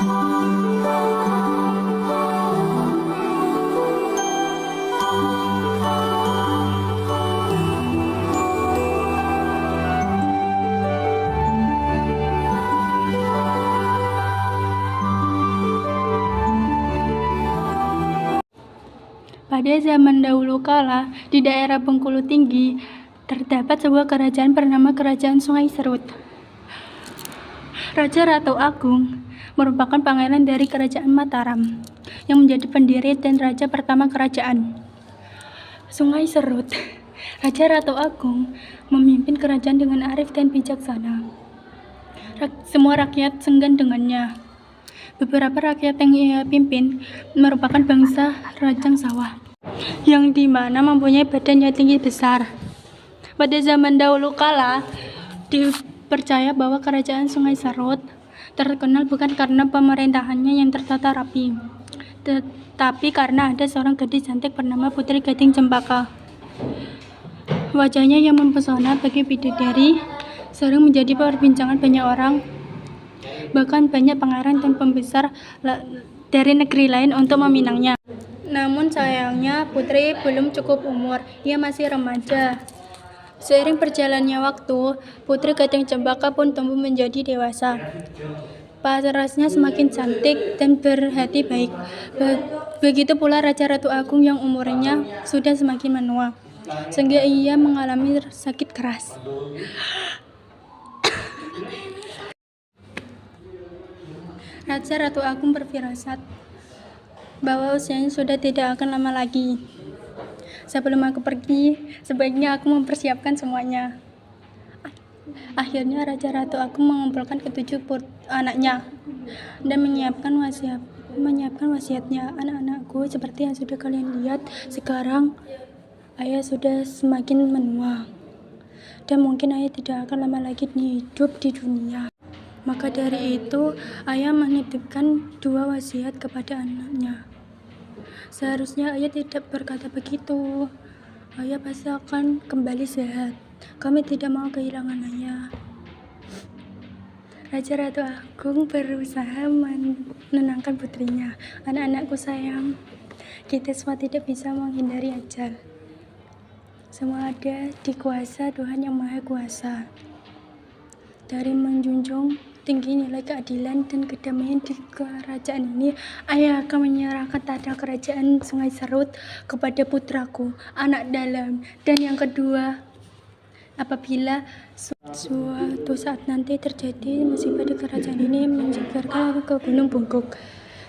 Pada zaman dahulu kala, di daerah Bengkulu Tinggi, terdapat sebuah kerajaan bernama Kerajaan Sungai Serut. Raja Ratu Agung merupakan pangeran dari Kerajaan Mataram yang menjadi pendiri dan raja pertama kerajaan Sungai Serut. Raja Ratu Agung memimpin kerajaan dengan arif dan bijaksana. Semua rakyat segan dengannya. Beberapa rakyat yang ia pimpin merupakan bangsa Rajang Sawah, yang dimana mempunyai badan yang tinggi besar. Pada zaman dahulu kala, dipercaya bahwa kerajaan Sungai Serut terkenal bukan karena pemerintahannya yang tertata rapi, tetapi karena ada seorang gadis cantik bernama Putri Gading Cempaka. Wajahnya yang mempesona bagi bidadari sering menjadi perbincangan banyak orang. Bahkan banyak pangeran dan pembesar dari negeri lain untuk meminangnya. Namun sayangnya Putri belum cukup umur, ia masih remaja. Seiring berjalannya waktu, Putri Gading Cempaka pun tumbuh menjadi dewasa. Parasnya semakin cantik dan berhati baik. Begitu pula Raja Ratu Agung yang umurnya sudah semakin menua, sehingga ia mengalami sakit keras. Raja Ratu Agung berfirasat bahwa usianya sudah tidak akan lama lagi. Sebelum aku pergi, sebaiknya aku mempersiapkan semuanya. Akhirnya Raja Ratu Agung mengumpulkan ketujuh anaknya dan menyiapkan wasiatnya. Anak-anakku, seperti yang sudah kalian lihat, sekarang ayah sudah semakin menua dan mungkin ayah tidak akan lama lagi hidup di dunia. Maka dari itu, ayah menitipkan 2 wasiat kepada anaknya. Seharusnya ayah tidak berkata begitu. Ayah pasti akan kembali sehat. Kami tidak mau kehilangan ayah. Raja Ratu Agung berusaha menenangkan putrinya. Anak-anakku sayang, kita semua tidak bisa menghindari ajal. Semua ada di kuasa Tuhan Yang Maha Kuasa. Dari menjunjung tinggi nilai keadilan dan kedamaian di kerajaan ini, ayah akan menyerahkan tahta kerajaan Sungai Serut kepada putraku, anak dalam. Dan yang kedua, apabila suatu saat nanti terjadi musibah di kerajaan ini, menjegarkan aku ke Gunung Bungkuk.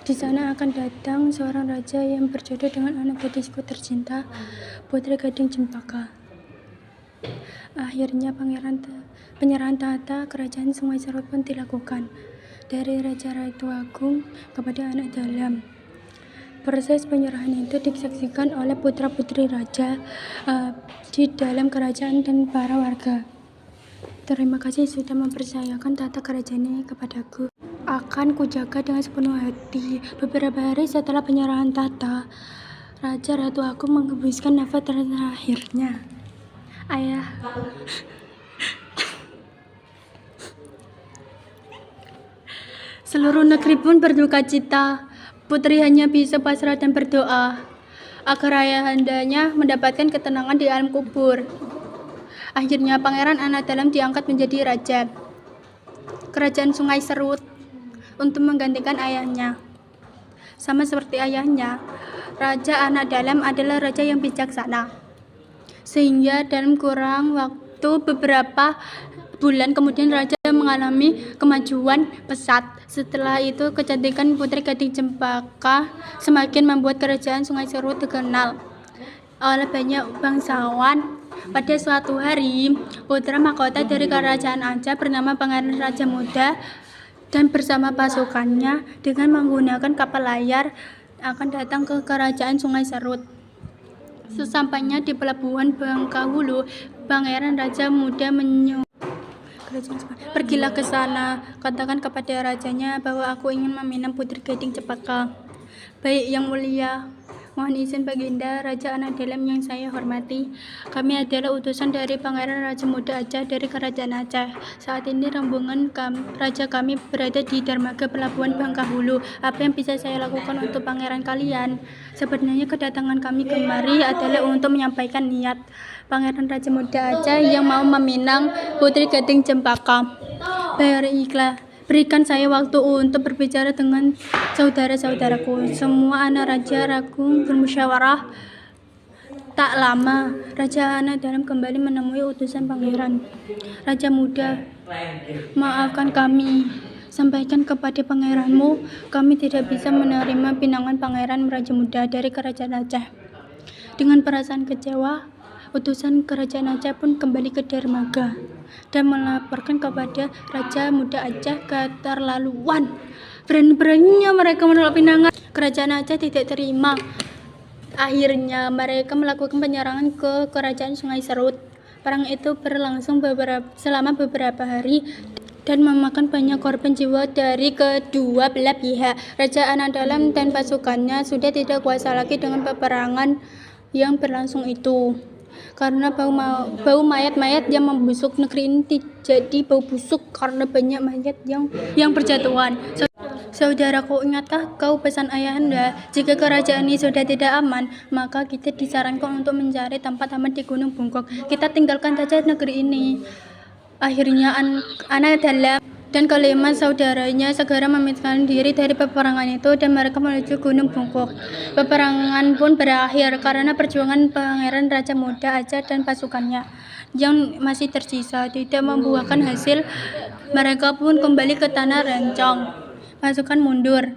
Di sana akan datang seorang raja yang berjodoh dengan anak gadisku tercinta, Putri Gading Cempaka. Akhirnya penyerahan tahta kerajaan Sungai Serut pun dilakukan dari Raja Ratu Agung kepada anak dalam. Proses penyerahan itu disaksikan oleh putra-putri raja di dalam kerajaan dan para warga. Terima kasih sudah mempercayakan tahta kerajaan ini kepadaku. Akan kujaga dengan sepenuh hati. Beberapa hari setelah penyerahan tahta, Raja Ratu Agung menghembuskan nafas terakhirnya. Ayah, seluruh negeri pun berduka cita. Putri hanya bisa pasrah dan berdoa agar ayahandanya mendapatkan ketenangan di alam kubur. Akhirnya pangeran anak dalam diangkat menjadi raja kerajaan Sungai Serut untuk menggantikan ayahnya. Sama seperti ayahnya, raja anak dalam adalah raja yang bijaksana. Sehingga dalam kurang waktu beberapa bulan kemudian raja mengalami kemajuan pesat. Setelah itu kecantikan Putri Gading Cempaka semakin membuat kerajaan Sungai Serut dikenal oleh banyak bangsawan. Pada suatu hari, putra mahkota dari kerajaan Aceh bernama Pangeran Raja Muda dan bersama pasukannya dengan menggunakan kapal layar akan datang ke kerajaan Sungai Serut. Sesampainya di pelabuhan Bangkahulu, Pangeran Raja Muda menyuruh pergilah ke sana, katakan kepada rajanya bahwa aku ingin meminang Putri Gading Cempaka. Baik yang mulia, Mohon izin Baginda, Raja Anak Dalam yang saya hormati. Kami adalah utusan dari Pangeran Raja Muda Aceh dari Kerajaan Aceh. Saat ini rombongan raja kami berada di dermaga pelabuhan Bangkahulu. Apa yang bisa saya lakukan untuk pangeran kalian? Sebenarnya kedatangan kami kemari adalah untuk menyampaikan niat Pangeran Raja Muda Aceh yang mau meminang Putri Gading Cempaka. Baiklah, berikan saya waktu untuk berbicara dengan saudara-saudaraku. Semua anak raja ragu bermusyawarah. Tak lama, Raja Anak Dalam kembali menemui utusan pangeran. Raja Muda, maafkan kami. Sampaikan kepada pangeranmu, kami tidak bisa menerima pinangan Pangeran Raja Muda dari Kerajaan Aceh. Dengan perasaan kecewa, utusan Kerajaan Aceh pun kembali ke dermaga dan melaporkan kepada Raja Muda Aceh keterlaluan. Berani-beraninya mereka menolak pinangan. Kerajaan Aceh tidak terima. Akhirnya mereka melakukan penyerangan ke Kerajaan Sungai Serut. Perang itu berlangsung selama beberapa hari dan memakan banyak korban jiwa dari kedua belah pihak. Raja Anak Dalam dan pasukannya sudah tidak kuasa lagi dengan peperangan yang berlangsung itu. Karena bau mayat-mayat yang membusuk, negeri ini jadi bau busuk karena banyak mayat yang berjatuhan. Saudaraku, ingatkah kau pesan ayahanda? Jika kerajaan ini sudah tidak aman, maka kita disarankan untuk mencari tempat aman di Gunung Bungkuk. Kita tinggalkan saja negeri ini. Akhirnya Anak Dalam dan kelima saudaranya segera memisahkan diri dari peperangan itu dan mereka menuju Gunung Bungkuk. Peperangan pun berakhir karena perjuangan Pangeran Raja Muda Aceh dan pasukannya yang masih tersisa tidak membuahkan hasil. Mereka pun kembali ke Tanah Rencong. Pasukan mundur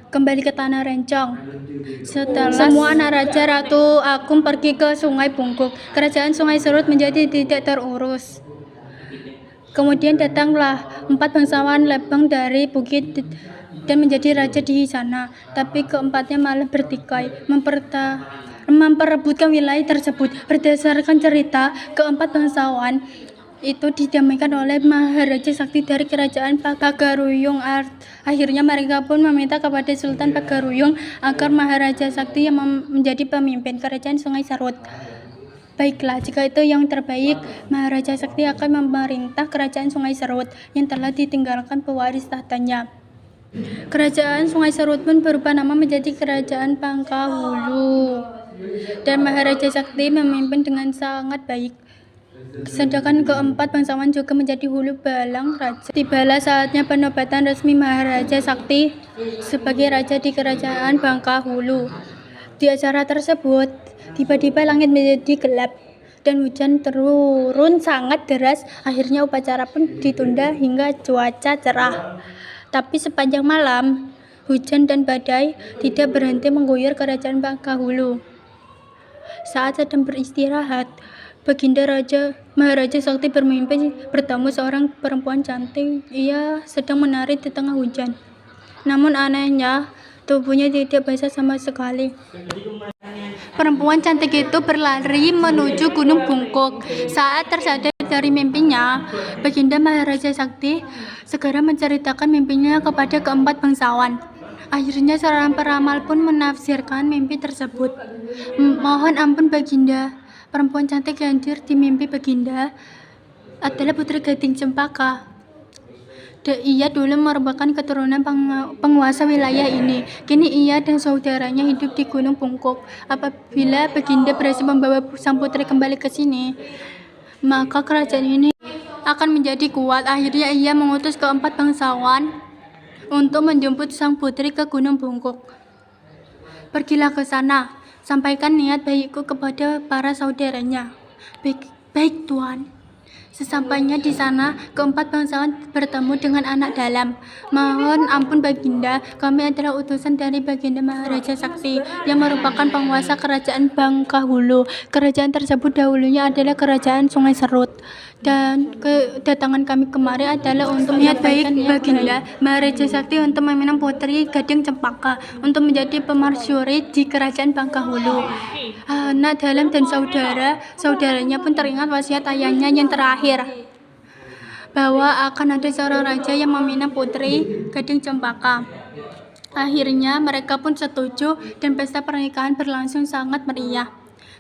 kembali ke Tanah Rencong. Setelah semua anak raja Ratu Agung pergi ke Sungai Bungkuk, kerajaan Sungai Serut menjadi tidak terurus. Kemudian datanglah 4 bangsawan Lebang dari bukit dan menjadi raja di sana. Tapi keempatnya malah bertikai memperebutkan wilayah tersebut. Berdasarkan cerita, keempat bangsawan itu didamaikan oleh Maharaja Sakti dari Kerajaan Pagaruyung. Akhirnya mereka pun meminta kepada Sultan Pagaruyung agar Maharaja Sakti yang menjadi pemimpin Kerajaan Sungai Serut. Baiklah, jika itu yang terbaik, Maharaja Sakti akan memerintah Kerajaan Sungai Serut yang telah ditinggalkan pewaris tahtanya. Kerajaan Sungai Serut pun berubah nama menjadi Kerajaan Bangkahulu dan Maharaja Sakti memimpin dengan sangat baik. Sedangkan keempat bangsawan juga menjadi hulu balang raja. Tibalah saatnya penobatan resmi Maharaja Sakti sebagai raja di Kerajaan Bangkahulu. Di acara tersebut, tiba-tiba langit menjadi gelap dan hujan turun sangat deras. Akhirnya upacara pun ditunda hingga cuaca cerah. Tapi sepanjang malam, hujan dan badai tidak berhenti mengguyur Kerajaan Bangkahulu. Saat sedang beristirahat, Baginda Maharaja Sakti bermimpi bertemu seorang perempuan cantik. Ia sedang menari di tengah hujan. Namun anehnya, tubuhnya tidak basah sama sekali. Perempuan cantik itu berlari menuju Gunung Bungkuk. Saat tersadar dari mimpinya, Baginda Maharaja Sakti segera menceritakan mimpinya kepada keempat bangsawan. Akhirnya seorang peramal pun menafsirkan mimpi tersebut. Mohon ampun Baginda, perempuan cantik yang hadir di mimpi Baginda adalah Putri Gading Cempaka. Ia dulu merupakan keturunan penguasa wilayah ini. Kini ia dan saudaranya hidup di Gunung Bungkuk. Apabila Baginda berhasil membawa sang putri kembali ke sini, maka kerajaan ini akan menjadi kuat. Akhirnya ia mengutus keempat bangsawan untuk menjemput sang putri ke Gunung Bungkuk. Pergilah ke sana, sampaikan niat baikku kepada para saudaranya. Baik Tuan. Sesampainya di sana, keempat bangsawan bertemu dengan Anak Dalam. Mohon ampun Baginda, kami adalah utusan dari Baginda Maharaja Sakti yang merupakan penguasa Kerajaan Bangkahulu. Kerajaan tersebut dahulunya adalah Kerajaan Sungai Serut. Dan kedatangan kami kemari adalah untuk niat baik Baginda Maharaja Sakti untuk meminang Putri Gading Cempaka untuk menjadi pemarsyuri di Kerajaan Bangkahulu. Anak Dalam dan saudaranya pun teringat wasiat ayahnya yang terakhir bahwa akan ada seorang raja yang meminang Putri Gading Cempaka. Akhirnya mereka pun setuju dan pesta pernikahan berlangsung sangat meriah.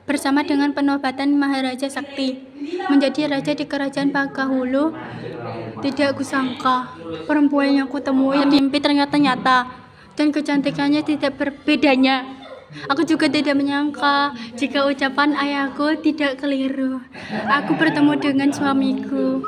Bersama dengan penobatan Maharaja Sakti menjadi raja di kerajaan Bagahulu. Tidak kusangka perempuan yang kutemui di mimpi ternyata nyata dan kecantikannya tidak berbedanya. Aku juga tidak menyangka jika ucapan ayahku tidak keliru. Aku bertemu dengan suamiku.